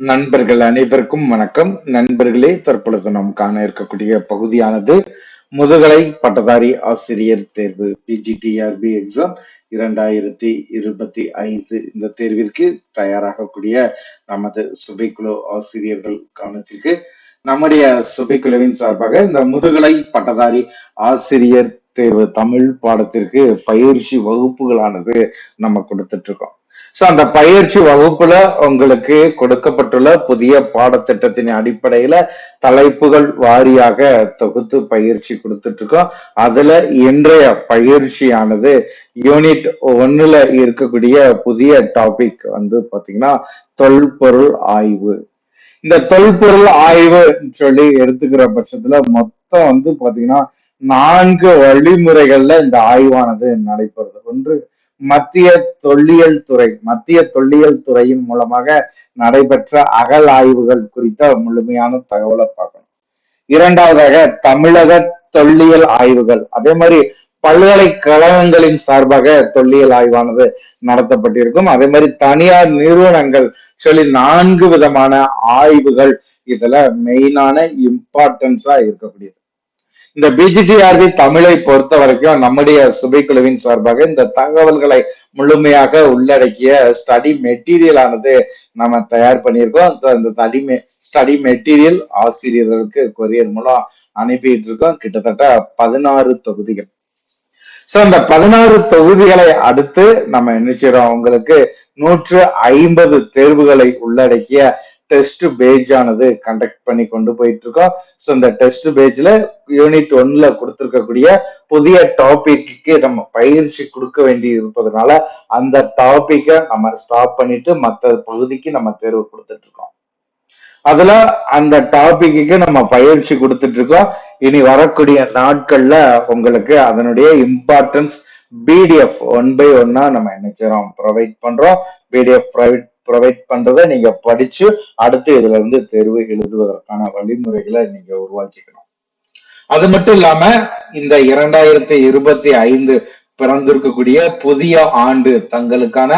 நண்பர்கள் அனைவருக்கும் வணக்கம். நண்பர்களே, தற்பொழுது நாம் காண இருக்கக்கூடிய பகுதியானது முதுகலை பட்டதாரி ஆசிரியர் தேர்வு பிஜிடிஆர்பி எக்ஸாம் 2025. இந்த தேர்விற்கு தயாராகக்கூடிய நமது சுபைக்குழு ஆசிரியர்கள் கவனத்திற்கு நம்முடைய சுபைக்குழுவின் சார்பாக இந்த முதுகலை பட்டதாரி ஆசிரியர் தேர்வு தமிழ் பாடத்திற்கு பயிற்சி வகுப்புகளானது நம்ம கொடுத்துட்டு இருக்கோம். சோ அந்த பயிற்சி வகுப்புல உங்களுக்கு கொடுக்கப்பட்டுள்ள புதிய பாடத்திட்டத்தின் அடிப்படையில தலைப்புகள் வாரியாக தொகுத்து பயிற்சி கொடுத்துட்டு இருக்கோம். அதுல இன்றைய பயிற்சியானது யூனிட் 1ல இருக்கக்கூடிய புதிய டாபிக் பாத்தீங்கன்னா தொல்பொருள் ஆய்வு. இந்த தொல்பொருள் ஆய்வு சொல்லி எடுத்துக்கிற பட்சத்துல மொத்தம் பாத்தீங்கன்னா 4 வழிமுறைகள்ல இந்த ஆய்வானது நடைபெறுது. ஒன்று, மத்திய தொல்லியல் துறையின் மூலமாக நடைபெற்ற அகழ் ஆய்வுகள் குறித்த முழுமையான தகவலை பார்க்கணும். இரண்டாவதாக தமிழக தொல்லியல் ஆய்வுகள், அதே மாதிரி பல்கலைக்கழகங்களின் சார்பாக தொல்லியல் ஆய்வானது நடத்தப்பட்டிருக்கும். அதே மாதிரி தனியார் நிறுவனங்கள் சொல்லி 4 விதமான ஆய்வுகள் இதுல மெயினான இம்பார்ட்டன்ஸா இருக்கக்கூடியது. இந்த பிஜிடிஆர்பி தமிழை பொறுத்த வரைக்கும் நம்முடைய சுபைக்குழுவின் சார்பாக இந்த தகவல்களை முழுமையாக உள்ளடக்கிய ஸ்டடி மெட்டீரியல் ஆனது நம்ம தயார் பண்ணியிருக்கோம். இந்த ஸ்டடி மெட்டீரியல் ஆசிரியர்களுக்கு கொரியர் மூலம் அனுப்பிட்டு இருக்கோம். கிட்டத்தட்ட 16 தொகுதிகள். சோ அந்த 16 தொகுதிகளை அடுத்து நம்ம என்ன செய்யறோம், உங்களுக்கு 150 தேர்வுகளை உள்ளடக்கிய டெஸ்ட் பேஜ் ஆனது கண்டக்ட் பண்ணி கொண்டு போயிட்டு இருக்கோம். சோ இந்த டெஸ்ட் பேஜ்ல யூனிட் 1ல கொடுத்திருக்கக்கூடிய புதிய டாபிக்கு நம்ம பயிற்சி கொடுக்க வேண்டி இருப்பதனால அந்த டாபிக்கை நம்ம ஸ்டாப் பண்ணிட்டு மற்ற பகுதிக்கு நம்ம தேர்வு கொடுத்துட்டு இருக்கோம். அதுல அந்த டாபிக்கு நம்ம பயிற்சி கொடுத்துட்டு இருக்கோம். இனி வரக்கூடிய நாட்கள்ல உங்களுக்கு அதனுடைய இம்பார்ட்டன்ஸ் பிடிஎஃப் 1 by 1 நம்ம என்ன செய்யறோம், ப்ரொவைட் பண்றோம். பிடிஎஃப் ப்ரொவைட் பண்றதை நீங்க படிச்சு அடுத்து இதுல இருந்து தேர்வு எழுதுவதற்கான வழிமுறைகளை நீங்க உருவாக்கிக்கணும். அது மட்டும் இல்லாம இந்த 2025 பிறந்திருக்கக்கூடிய புதிய ஆண்டு தங்களுக்கான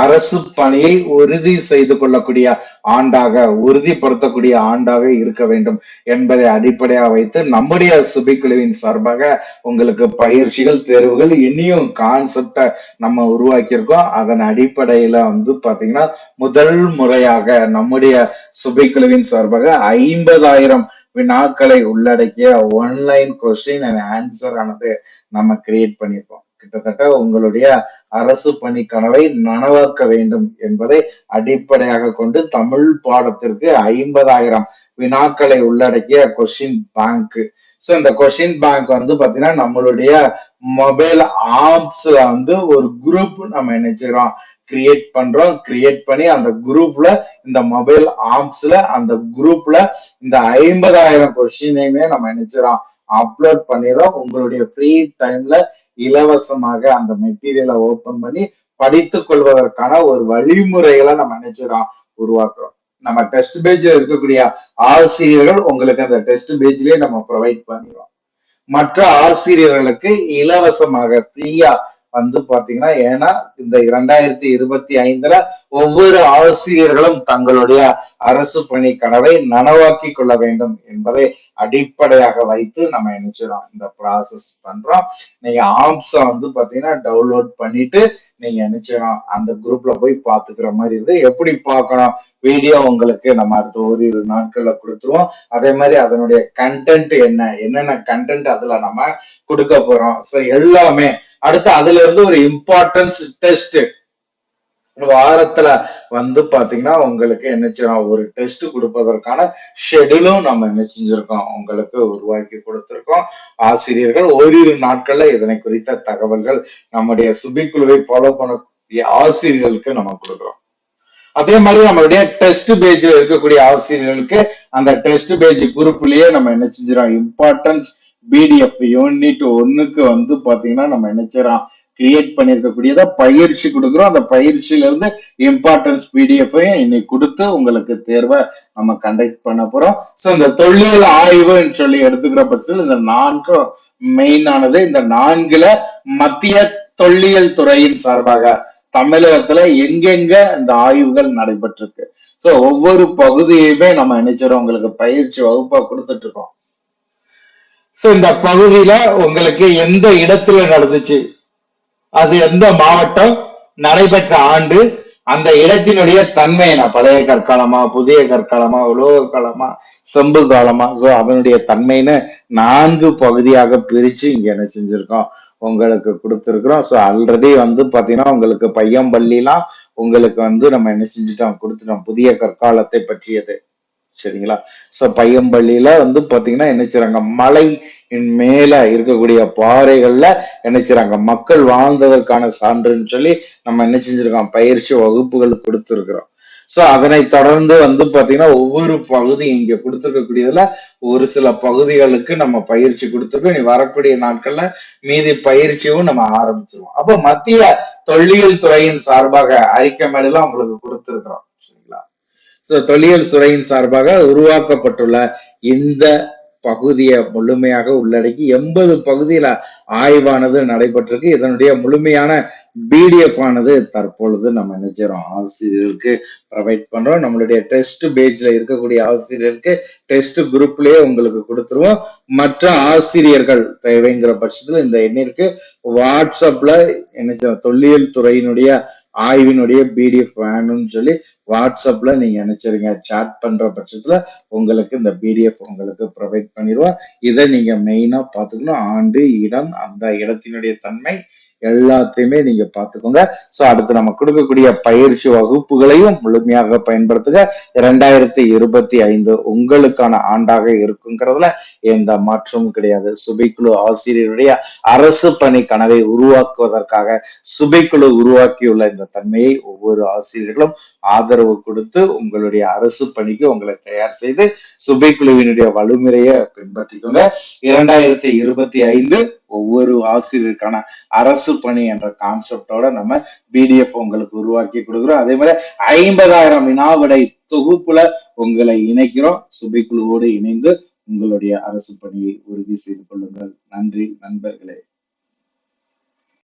அரசு பணியை உறுதி செய்து கொள்ளக்கூடிய ஆண்டாக, உறுதிப்படுத்தக்கூடிய ஆண்டாக இருக்க வேண்டும் என்பதை அடிப்படையாக வைத்து நம்முடைய சுபைக்குழுவின் சார்பாக உங்களுக்கு பயிற்சிகள், தேர்வுகள், இனியும் கான்செப்டை நம்ம உருவாக்கியிருக்கோம். அதன் அடிப்படையில பாத்தீங்கன்னா முதல் முறையாக நம்முடைய சுபைக்குழுவின் சார்பாக 50,000 வினாக்களை உள்ளடக்கிய ஆன்லைன் கொஸ்டின் அண்ட் ஆன்சர் ஆனது நம்ம கிரியேட் பண்ணியிருக்கோம். கிட்டத்தட்ட உங்களுடைய அரசு பணி கனவை நனவாக்க வேண்டும் என்பதை அடிப்படையாக கொண்டு தமிழ் பாடத்திற்கு 50,000 வினாக்களை உள்ளடக்கிய கொஸ்டின் பேங்க். சோ இந்த கொஸ்டின் பேங்க் பாத்தீங்கன்னா நம்மளுடைய மொபைல் ஆப்ஸ்ல ஒரு குரூப் நம்ம நினைச்சிடறோம், கிரியேட் பண்றோம். கிரியேட் பண்ணி அந்த குரூப்ல, இந்த மொபைல் ஆப்ஸ்ல அந்த குரூப்ல இந்த 50,000 கொஸ்டினையுமே நம்ம நினைச்சிடறோம் அப்லோட் பண்ணிடுறோம். உங்களுடைய ஃப்ரீ டைம்ல இலவசமாக அந்த மெட்டீரியலை ஓபன் பண்ணி படித்துக் கொள்வதற்கான ஒரு வழிமுறைகளை நம்ம நினைச்சிடறோம் உருவாக்குறோம். நம்ம டெஸ்ட் பேஜ்ல இருக்கக்கூடிய ஆசிரியர்கள் உங்களுக்கு அந்த டெஸ்ட் பேஜ்லயே நம்ம ப்ரொவைட் பண்ணிடுறோம். மற்ற ஆசிரியர்களுக்கு இலவசமாக ஃப்ரீயா பாத்தீங்கன்னா, ஏன்னா இந்த 2025ல ஒவ்வொரு ஆசிரியர்களும் தங்களுடைய அரசு பணி கனவை நனவாக்கி கொள்ள வேண்டும் என்பதை அடிப்படையாக வைத்து நம்ம நினைச்சிடறோம் இந்த ப்ராசஸ் பண்றோம். நீங்க ஆப்ஸ் பாத்தீங்கன்னா டவுன்லோட் பண்ணிட்டு நீங்க நினைச்சிடறோம் அந்த குரூப்ல போய் பாத்துக்கிற மாதிரி இருக்கு. எப்படி பார்க்கணும், வீடியோ உங்களுக்கு நம்ம அடுத்த ஓரிரு நாட்கள்ல கொடுத்துருவோம். அதே மாதிரி அதனுடைய கண்டென்ட் என்னென்ன கண்டென்ட் அதுல நம்ம கொடுக்க போறோம். சோ எல்லாமே அடுத்து அதுல இருந்து ஒரு இம்பார்ட்டன்ஸ் டெஸ்ட் வாரத்துல பாத்தீங்கன்னா உங்களுக்கு என்ன செய்யணும், ஒரு டெஸ்ட் கொடுப்பதற்கான ஷெடியூலும் நம்ம என்ன செஞ்சிருக்கோம், உங்களுக்கு உருவாக்கி கொடுத்திருக்கோம். ஆசிரியர்கள் ஓரிரு நாட்கள்ல இதனை குறித்த தகவல்கள் நம்முடைய சுபிக்குழுவை ஃபாலோ பண்ணக்கூடிய ஆசிரியர்களுக்கு நம்ம கொடுக்குறோம். அதே மாதிரி நம்மளுடைய டெஸ்ட் பேஜ்ல இருக்கக்கூடிய ஆசிரியர்களுக்கு அந்த டெஸ்ட் பேஜ் குரூப்லயே நம்ம என்ன செஞ்சிடறோம், இம்பார்ட்டன்ஸ் பிடிஎஃப் யூனிட் 1க்கு பாத்தீங்கன்னா நம்ம என்ன செய்யறோம், கிரியேட் பண்ணிருக்கக்கூடியத பயிற்சி கொடுக்குறோம். அந்த பயிற்சியில இருந்து இம்பார்ட்டன்ஸ் பிடிஎஃப் இன்னைக்கு கொடுத்து உங்களுக்கு தேர்வை நம்ம கண்டக்ட் பண்ண போறோம். சோ இந்த தொல்லியல் ஆய்வுன்னு சொல்லி எடுத்துக்கிற பட்சத்தில் இந்த 4 மெயின் ஆனது. இந்த 4ல மத்திய தொல்லியல் துறையின் சார்பாக தமிழகத்துல எங்கெங்க இந்த ஆய்வுகள் நடைபெற்றிருக்கு. சோ ஒவ்வொரு பகுதியுமே நம்ம நினைச்சிடும் உங்களுக்கு பயிற்சி வகுப்பா கொடுத்துட்டு இருக்கோம். சோ இந்த பகுதியில உங்களுக்கு எந்த இடத்துல நடந்துச்சு, அது எந்த மாவட்டம், நடைபெற்ற ஆண்டு, அந்த இடத்தினுடைய தன்மை என்ன, பழைய கற்காலமா, புதிய கற்காலமா, உலோக காலமா, செம்பு காலமா, சோ அதனுடைய தன்மைன்னு 4 பகுதியாக பிரிச்சு இங்க என்ன செஞ்சிருக்கோம் உங்களுக்கு கொடுத்திருக்கிறோம். சோ ஆல்ரெடி பாத்தீங்கன்னா உங்களுக்கு பையம்பள்ளிலாம் உங்களுக்கு நம்ம என்ன செஞ்சுட்டோம் கொடுத்துட்டோம் புதிய கற்காலத்தை பற்றியது. சரிங்களா? சோ பையம்பள்ளியில பாத்தீங்கன்னா என்ன செய்றாங்க, மலை மேல இருக்கக்கூடிய பாறைகள்ல என்ன செய்றாங்க, மக்கள் வாழ்ந்ததற்கான சான்றுன்னு சொல்லி நம்ம என்ன செஞ்சிருக்கோம், பயிற்சி வகுப்புகள் கொடுத்திருக்கிறோம். சோ அதனை தொடர்ந்து பாத்தீங்கன்னா ஒவ்வொரு பகுதி இங்க கொடுத்திருக்கக்கூடியதுல ஒரு சில பகுதிகளுக்கு நம்ம பயிற்சி கொடுத்துருக்கோம். இனி வரக்கூடிய நாட்கள்ல மீதி பயிற்சியும் நம்ம ஆரம்பிச்சிருவோம். அப்போ மத்திய தொல்லியல் துறையின் சார்பாக அறிக்கை மேலாம் உங்களுக்கு கொடுத்திருக்கிறோம். சரிங்களா? தொல்லியல் துறையின் சார்பாக உருவாக்கப்பட்டுள்ள இந்த பகுதியை முழுமையாக உள்ளடக்கி 80 பகுதியில ஆய்வானது நடைபெற்றிருக்கு. இதனுடைய முழுமையான பிடிஎஃப் ஆனது தற்பொழுது நம்ம நினைச்சிரோம் ஆசிரியருக்கு ப்ரொவைட் பண்றோம். நம்மளுடைய டெஸ்ட் பேஜ்ல இருக்கக்கூடிய ஆசிரியருக்கு டெஸ்ட் குரூப்லயே உங்களுக்கு கொடுத்துருவோம். மற்ற ஆசிரியர்கள் தேவைங்கிற பட்சத்துல இந்த எண்ணிற்கு வாட்ஸ்அப்ல என்ன தொல்லியல் துறையினுடைய ஆய்வினுடைய பிடிஎஃப் வேணும்னு சொல்லி வாட்ஸ்அப்ல நீங்க நினைச்சிருங்க சாட் பண்ற பட்சத்துல உங்களுக்கு இந்த பிடிஎஃப் உங்களுக்கு ப்ரொவைட் பண்ணிடுவோம். இதை நீங்க மெயினா பாத்துக்கணும். ஆண்டு, இடம், அந்த இடத்தினுடைய தன்மை எல்லாத்தையுமே நீங்க பாத்துக்கோங்க. சோ அடுத்து நம்ம கொடுக்கக்கூடிய பயிற்சி வகுப்புகளையும் முழுமையாக பயன்படுத்துக. 2025 உங்களுக்கான ஆண்டாக இருக்குங்கிறதுல எந்த மாற்றமும் கிடையாது. சுபைக்குழு ஆசிரியருடைய அரசு பணி கனவை உருவாக்குவதற்காக சுபைக்குழு உருவாக்கியுள்ள இந்த தன்மையை ஒவ்வொரு ஆசிரியர்களும் ஆதரவு கொடுத்து உங்களுடைய அரசு பணிக்கு உங்களை தயார் செய்து சுபைக்குழுவினுடைய வழிமுறையை பின்பற்றிக்கோங்க. 2025 ஒவ்வொரு ஆசிரியருக்கான அரசு பணி என்ற கான்செப்டோட நம்ம பிடிஎஃப் உங்களுக்கு உருவாக்கி கொடுக்குறோம். அதே மாதிரி 50,000 வினாவிடை தொகுப்புல உங்களை இணைக்கிறோம். சுபைக்குழுவோடு இணைந்து உங்களுடைய அரசு பணியை உறுதி செய்து கொள்ளுங்கள். நன்றி நண்பர்களே.